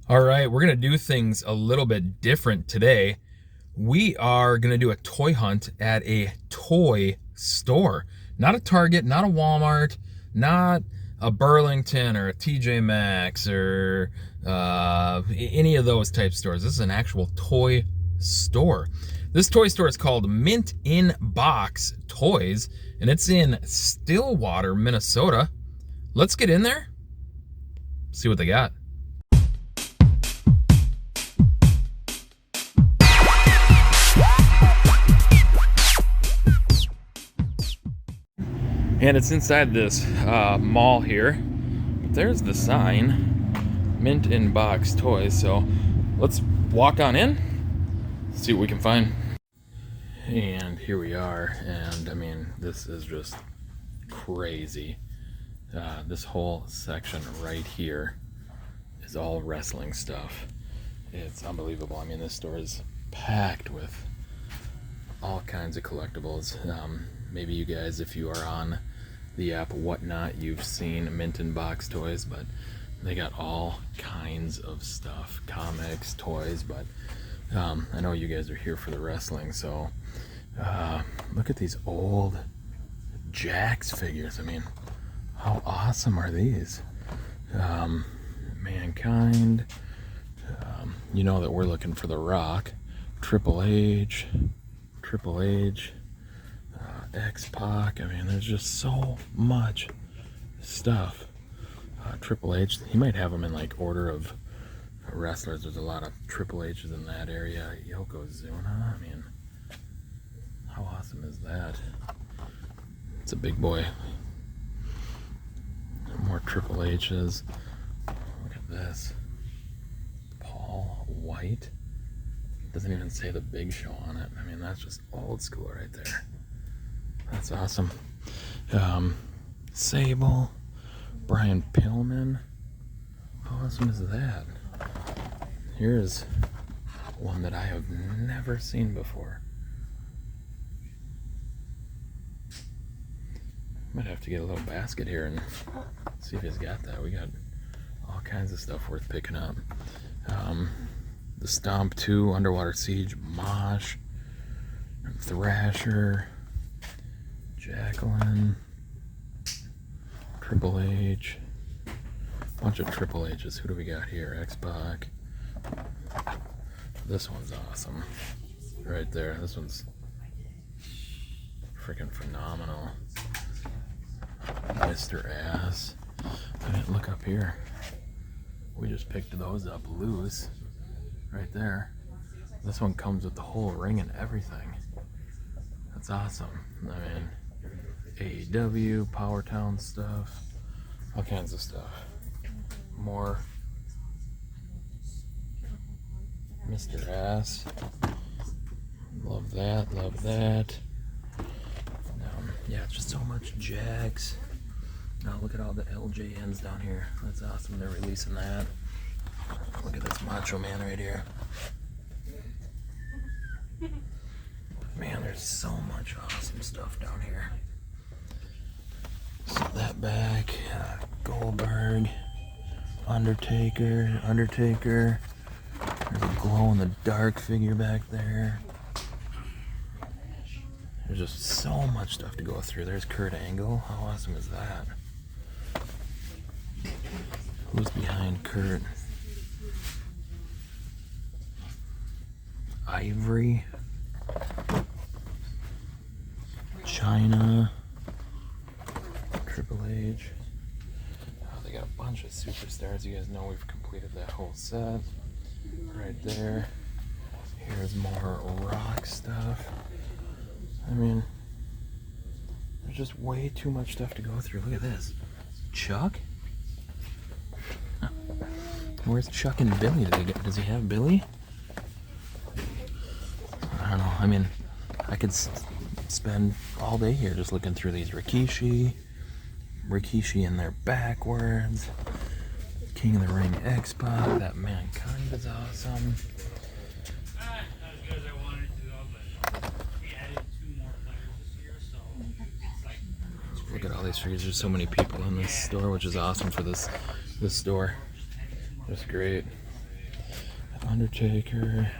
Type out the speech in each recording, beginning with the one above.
All right, we're going to do things a little bit different today. We are going to do a toy hunt at a toy store. Not a Target, not a Walmart, not a Burlington or a TJ Maxx or any of those type stores. This is an actual toy store. This toy store is called Mint in Box Toys, and it's in Stillwater, Minnesota. Let's get in there, see what they got. And it's inside this mall here. There's the sign, Mint in Box Toys. So let's walk on in, see what we can find. And here we are. And I mean, this is just crazy. This whole section right here is all wrestling stuff. It's unbelievable. I mean, this store is packed with all kinds of collectibles. Maybe you guys, if you are on the app Whatnot, you've seen Mint in Box Toys, but they got all kinds of stuff, comics, toys, but I know you guys are here for the wrestling, so look at these old Jax figures. I mean, how awesome are these? Mankind, you know that we're looking for The Rock, Triple H, X-Pac. I mean, there's just so much stuff. Triple H, he might have them in like order of wrestlers. There's a lot of Triple H's in that area. Yokozuna, I mean, how awesome is that? It's a big boy. More Triple H's. Look at this. Paul White. Doesn't even say the Big Show on it. I mean, that's just old school right there. That's awesome. Sable, Brian Pillman. How awesome is that? Here's one that I have never seen before. Might have to get a little basket here and see if he's got that. We got all kinds of stuff worth picking up. The Stomp 2, Underwater Siege, Mosh, Thrasher, Jacqueline, Triple H, bunch of Triple H's. Who do we got here? X-Pac. This one's awesome. Right there. This one's freaking phenomenal. Mr. Ass. I mean, look up here. We just picked those up loose. Right there. This one comes with the whole ring and everything. That's awesome. I mean, AEW, Power Town stuff, all kinds of stuff. More Mr. Ass. Love that, love that. Yeah, it's just so much Jags. Now look at all the LJNs down here. That's awesome. They're releasing that. Look at this Macho Man right here. Man, there's so much awesome stuff down here. Set that back. Goldberg, Undertaker. There's a glow-in-the-dark figure back there. There's just so much stuff to go through. There's Kurt Angle. How awesome is that? Who's behind Kurt? Ivory. China. Triple H. Oh, they got a bunch of superstars. You guys know we've completed that whole set. Right there. Here's more Rock stuff. I mean, there's just way too much stuff to go through. Look at this. Chuck? Huh. Where's Chuck and Billy? Does he have Billy? I don't know. I mean, I could spend all day here just looking through these. Rikishi in there backwards. King of the Ring X-Pac. That Mankind is awesome. Look at all these figures. There's so many people in this store, which is awesome for this store. That's great. Undertaker.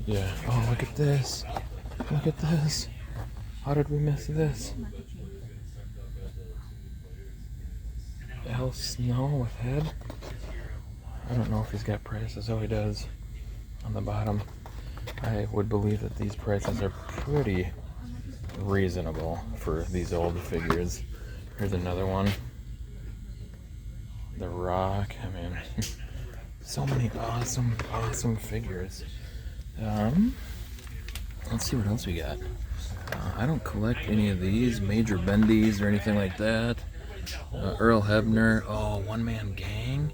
Yeah. Oh, look at this. Look at this. How did we miss this? Al Snow with head. I don't know if he's got prices. Oh, he does. On the bottom. I would believe that these prices are pretty reasonable for these old figures. Here's another one. The Rock. I mean, so many awesome figures. Let's see what else we got. I don't collect any of these Major Bendies or anything like that. Earl Hebner. Oh, One Man Gang.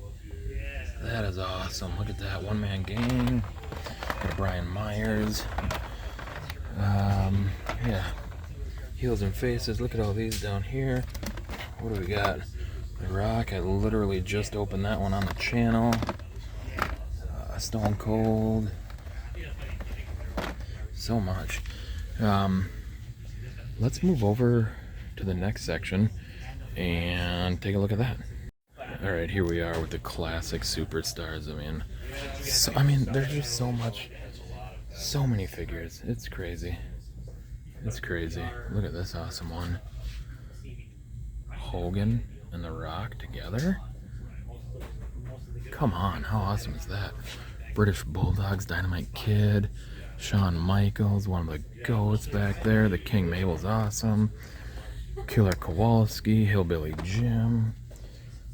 That is awesome. Look at that One Man Gang. Got Brian Myers. Yeah. Heels and Faces. Look at all these down here. What do we got? The Rock. I literally just opened that one on the channel. Stone Cold. So much. Let's move over to the next section and take a look at that. All right, here we are with the classic superstars. I mean, there's just so many figures. It's crazy. It's crazy. Look at this awesome one. Hogan and The Rock together. Come on, how awesome is that? British Bulldogs, Dynamite Kid, Shawn Michaels, one of the goats back there. The King Mabel's awesome. Killer Kowalski, Hillbilly Jim,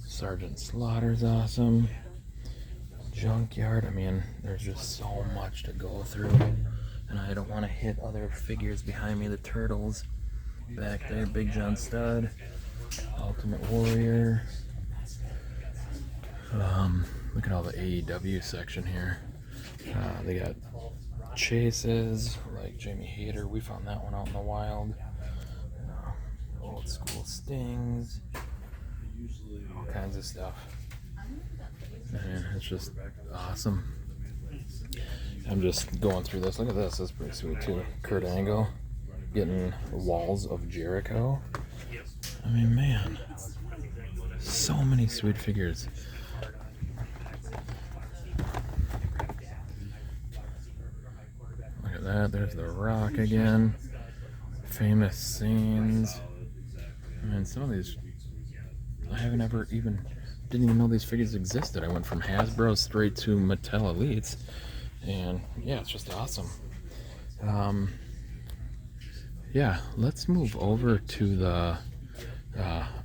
Sergeant Slaughter's awesome. Junkyard. I mean, there's just so much to go through, and I don't want to hit other figures behind me. The Turtles back there, Big John Studd, Ultimate Warrior. Look at all the AEW section here. They got chases like Jamie Hayter. We found that one out in the wild. Old school Stings. All kinds of stuff. Man, it's just awesome. I'm just going through this. Look at this. That's pretty sweet too. Kurt Angle getting Walls of Jericho. I mean, man, so many sweet figures. Look at that. There's The Rock again. Famous scenes. I mean, some of these I haven't ever didn't even know these figures existed. I went from Hasbro straight to Mattel Elites, and yeah, it's just awesome. Yeah, let's move over to the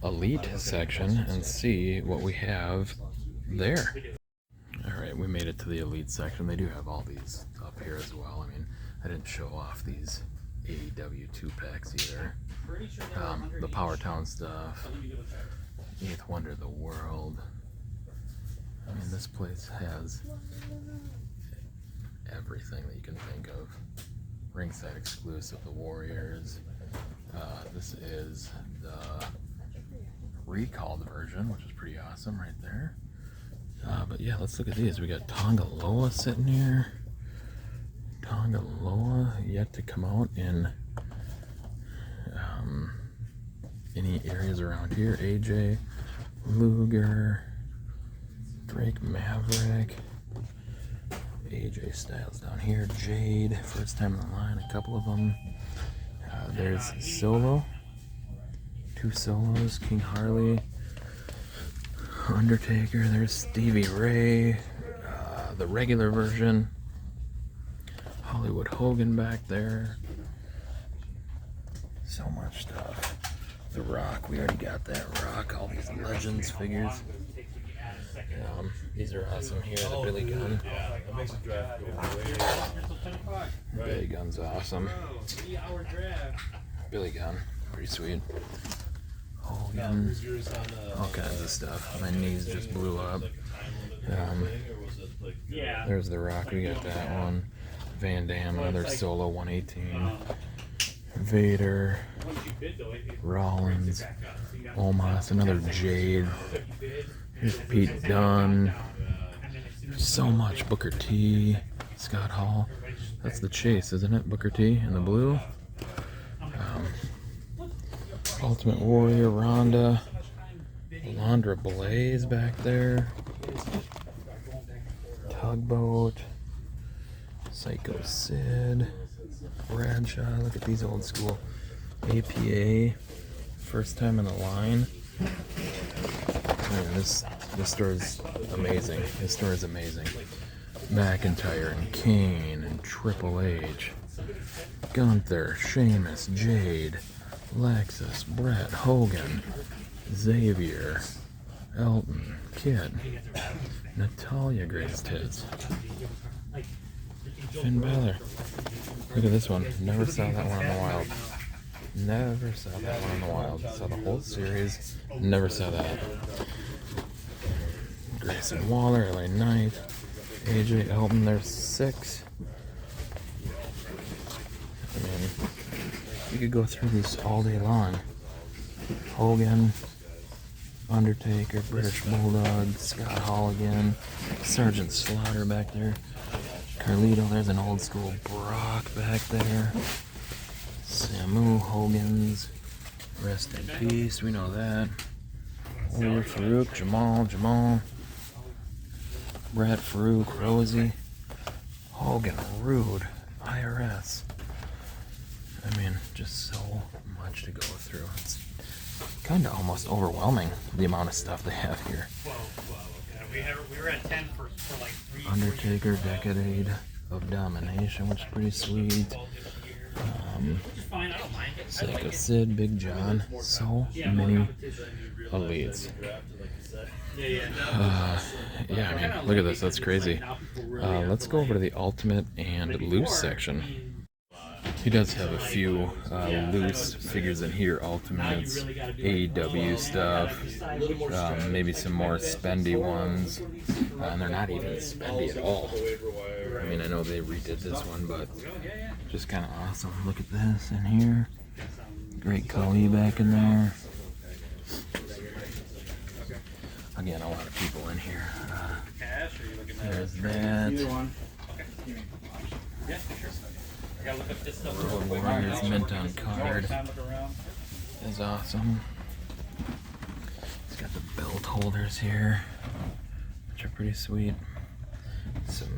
Elite section and see what we have there. Alright, we made it to the Elite section. They do have all these up here as well. I mean, I didn't show off these AEW 2-packs either. The Power Town stuff. Eighth Wonder of the World. I mean, this place has everything that you can think of. Ringside exclusive, the Warriors. This is the recalled version, which is pretty awesome right there. But yeah, let's look at these. We got Tonga Loa sitting here. Tonga Loa yet to come out in any areas around here. AJ, Luger, Drake Maverick, AJ Styles down here, Jade, first time in the line, a couple of them. There's Solo, 2 solos, King Harley, Undertaker, there's Stevie Ray, the regular version, Hollywood Hogan back there. So much stuff. The Rock, we already got that Rock, all these Legends figures. These are awesome here, the Billy Gunn. Billy Gunn's awesome. Billy Gunn, pretty sweet. Hogan, all kinds of stuff. My knees just blew up. There's The Rock, we got that one. Van Damme, another Solo 118. Vader, Rollins, Omos, another Jade. Here's Pete Dunne. So much. Booker T, Scott Hall. That's the Chase, isn't it? Booker T in the blue. Ultimate Warrior, Ronda. Alondra Blaze back there. Tugboat. Psycho Sid. Bradshaw. Look at these old school. APA. First time in the line. Man, this store is amazing. This store is amazing. McIntyre and Kane and Triple H. Gunther, Sheamus, Jade, Lexus, Brett, Hogan, Xavier, Elton, Kid, Natalia Greatest Hits, Finn Balor. Look at this one. Never saw that one in the wild. Never saw that one in the wild. Saw the whole series. Never saw that. Grayson Waller, LA Knight, AJ Elton. There's 6. I mean, you could go through these all day long. Hogan, Undertaker, British Bulldog, Scott Hall again, Sergeant Slaughter back there, Carlito. There's an old school Brock back there. Samu, Hogan's, rest in peace, we know that. Warrior Farouk, Jamal, Brad Farouk, Rosie, Hogan, Rude, IRS. I mean, just so much to go through. It's kind of almost overwhelming, the amount of stuff they have here. We were at 10 for like 3 Undertaker, Decade of Domination, which is pretty sweet. Psycho Sid, Big John, so many elites. Yeah, I mean, look at this, that's crazy. Let's go over to the Ultimate and Loose section. He does have a few loose figures in here, Ultimates, AEW stuff, maybe some more spendy ones, and they're not even spendy at all. I mean, I know they redid this one, but just kind of awesome. Look at this in here. Great Khali back in there. Again, a lot of people in here. There's that. Road Warriors mint on card is awesome. It's got the belt holders here, which are pretty sweet. Some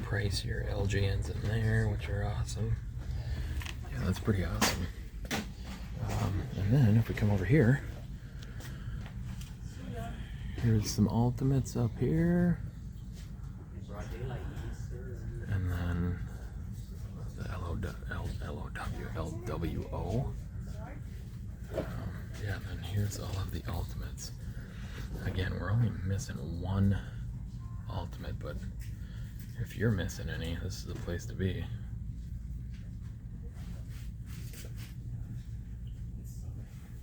pricier LJNs in there, which are awesome. Yeah, that's pretty awesome. And then if we come over here, here's some Ultimates up here. And then the LWO. Yeah, and then here's all of the Ultimates. Again, we're only missing one Ultimate, but if you're missing any, this is the place to be.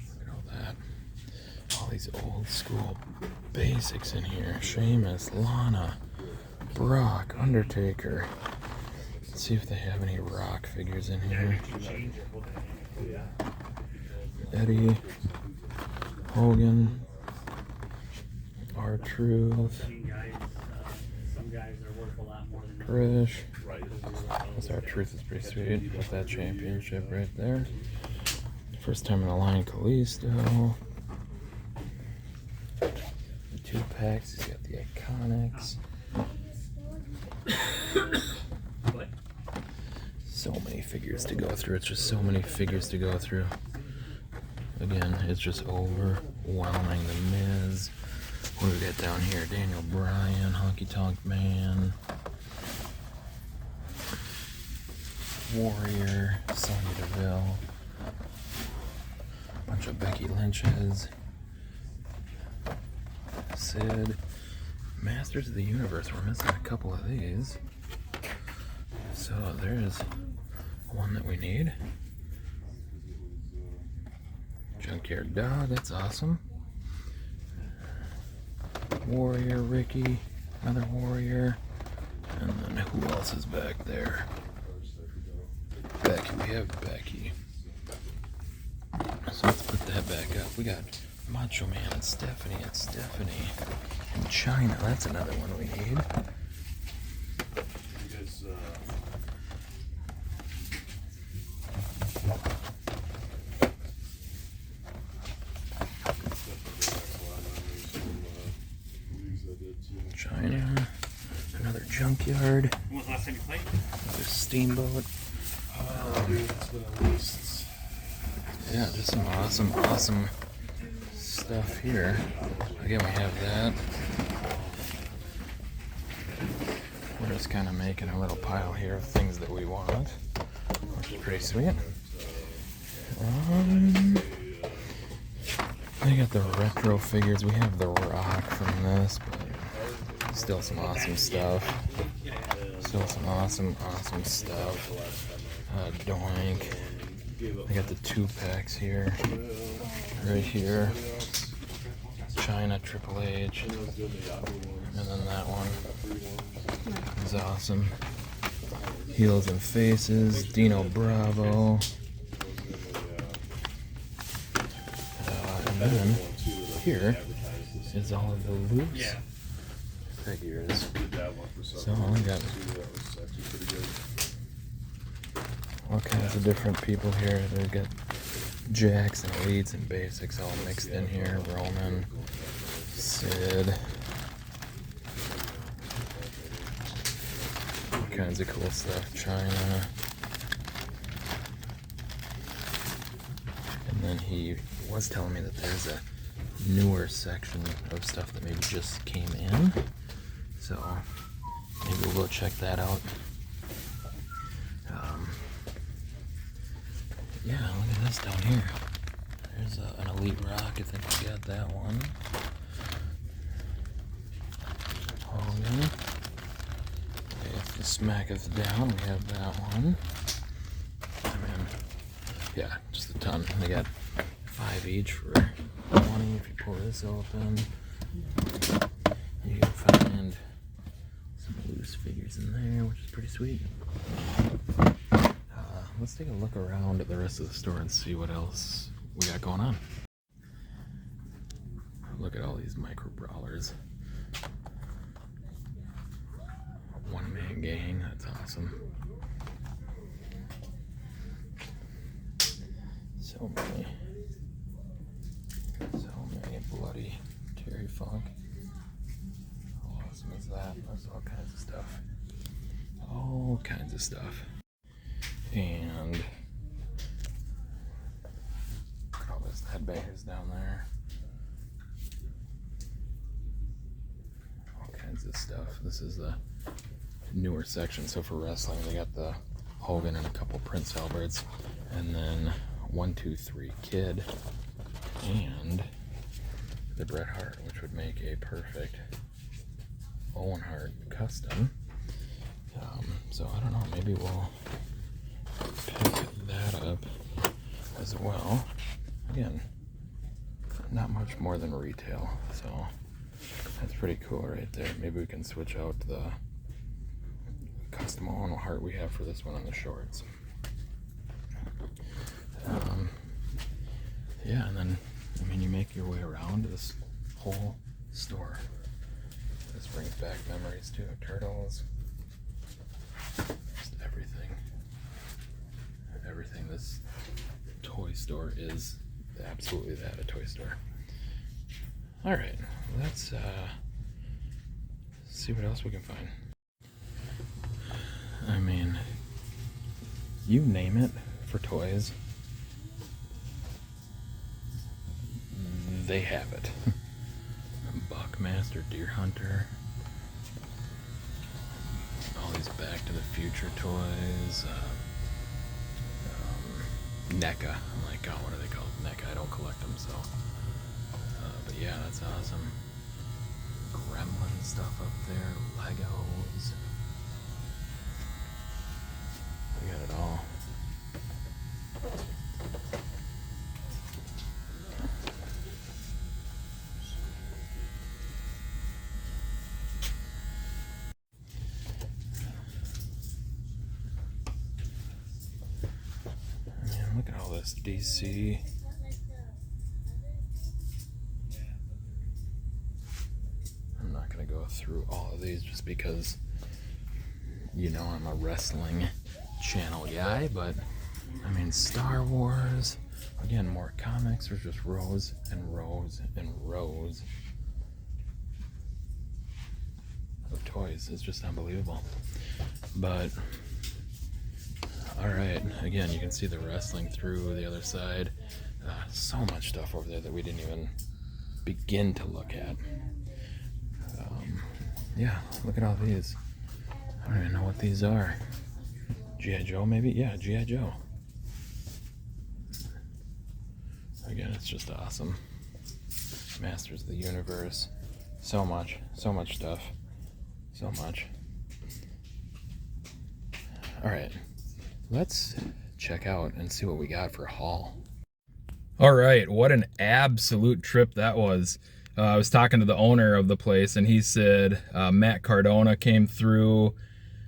Look at all that. All these old school basics in here. Sheamus, Lana, Brock, Undertaker. Let's see if they have any Rock figures in here. Eddie, Hogan, R-Truth, Krish. This R-Truth is pretty sweet with that championship right there. First time in the line, Kalisto. 2 packs, he's got the Iconics. So many figures to go through. It's just so many figures to go through. Again, it's just overwhelming. The Miz. What do we got down here? Daniel Bryan, Honky Tonk Man, Warrior, Sonya Deville, a bunch of Becky Lynch's, Sid, Masters of the Universe. We're missing a couple of these. So there's one that we need. Junkyard Dog, that's awesome. Warrior, Ricky, another Warrior. And then who else is back there? Becky, we have Becky. So let's put that back up. We got Macho Man and Stephanie and China. That's another one we need. junkyard. When was the last time you played? Another steamboat. Yeah, just some awesome stuff here. Again, we have that. We're just kind of making a little pile here of things that we want, which is pretty sweet. I got the retro figures. We have the rock from this, but still some awesome stuff. Still some awesome stuff. Doink. I got the 2-packs here. Right here. China Triple H. And then that one is awesome. Heels and Faces. Dino Bravo. And then here is all of the loose figures. So we got all kinds of different people here. We've got Jacks and Elites and Basics all mixed in here. Roman, Sid. All kinds of cool stuff. China. And then he was telling me that there's a newer section of stuff that maybe just came in. So maybe we'll go check that out. Yeah, look at this down here. There's an Elite Rock. I think we got that one. Hogan. If the smacketh down, we have that one. I mean, yeah, just a ton. They got 5 each for 20. If you pull this open, you can find some loose figures in there, which is pretty sweet. Let's take a look around at the rest of the store and see what else we got going on. Look at all these micro brawlers. One-man gang, that's awesome. So many bloody Terry Funk. How awesome is that? There's all kinds of stuff. All kinds of stuff. And look at all those headbangers down there. All kinds of stuff. This is the newer section. So for wrestling, they got the Hogan and a couple Prince Alberts, and then 1, 2, 3 Kid, and the Bret Hart, which would make a perfect Owen Hart custom. So I don't know, maybe we'll pick that up as well. Again, not much more than retail, so that's pretty cool right there. Maybe we can switch out the custom Owen Hart we have for this one on the shorts. Yeah, and then, I mean, you make your way around this whole store. This brings back memories too. Turtles. Just everything. Everything. This toy store is absolutely that, a toy store. Alright, let's see what else we can find. I mean, you name it for toys, they have it. Buckmaster, Deer Hunter, all these Back to the Future toys, NECA. I'm like, oh, what are they called? NECA. I don't collect them, so. But yeah, that's awesome. Gremlin stuff up there, Legos. We got it all. Man, look at all this DC. I'm not gonna go through all of these just because, you know, I'm a wrestling channel guy, but I mean, Star Wars, again, more comics. There's just rows and rows and rows of toys. It's just unbelievable. But all right, again, you can see the wrestling through the other side. So much stuff over there that we didn't even begin to look at. Yeah, look at all these. I don't even know what these are. G.I. Joe, maybe? Yeah, G.I. Joe. Again, it's just awesome. Masters of the Universe. So much stuff. So much. All right, let's check out and see what we got for a haul. All right, what an absolute trip that was. I was talking to the owner of the place, and he said Matt Cardona came through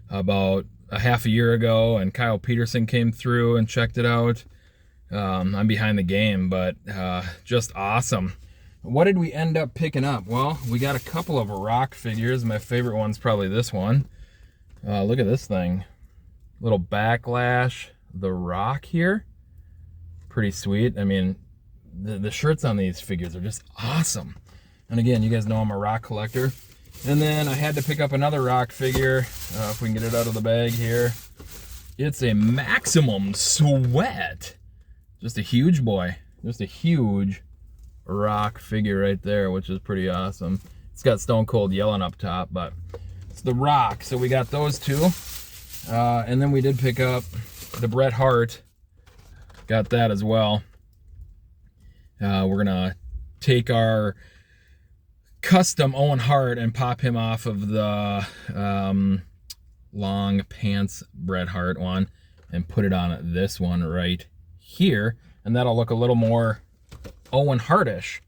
about a half a year ago, and Kyle Peterson came through and checked it out. I'm behind the game, but just awesome. What did we end up picking up? Well, we got a couple of rock figures. My favorite one's probably this one. Look at this thing. Little Backlash, The Rock here. Pretty sweet. I mean, the shirts on these figures are just awesome. And again, you guys know I'm a rock collector. And then I had to pick up another rock figure, if we can get it out of the bag here. It's a Maximum Sweat. Just a huge boy. Just a huge rock figure right there, which is pretty awesome. It's got Stone Cold yelling up top, but it's The Rock. So we got those two. And then we did pick up the Bret Hart. Got that as well. We're gonna take our custom Owen Hart and pop him off of the long pants Bret Hart one and put it on this one right here, and that'll look a little more Owen Hartish.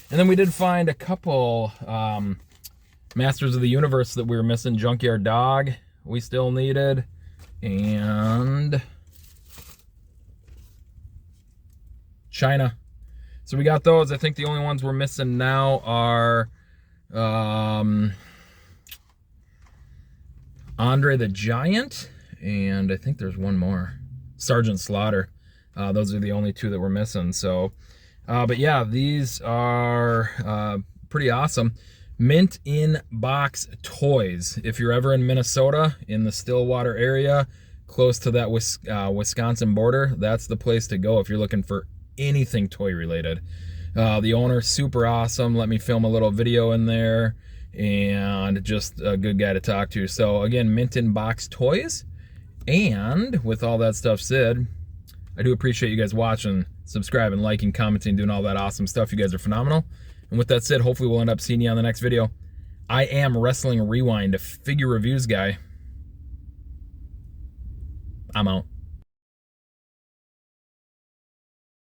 And then we did find a couple Masters of the Universe that we were missing. Junkyard Dog we still needed, and China. So we got those. I think the only ones we're missing now are Andre the Giant, and I think there's one more, Sergeant Slaughter. Those are the only two that we're missing. So, but yeah, these are pretty awesome. Mint in Box Toys. If you're ever in Minnesota, in the Stillwater area, close to that Wisconsin border, that's the place to go if you're looking for anything toy related. The owner, super awesome, let me film a little video in there, and just a good guy to talk to. So again, Mint in Box Toys. And with all that stuff said, I do appreciate you guys watching, subscribing, liking, commenting, doing all that awesome stuff. You guys are phenomenal. And with that said, hopefully we'll end up seeing you on the next video. I am Wrestling Rewind, a figure reviews guy. I'm out.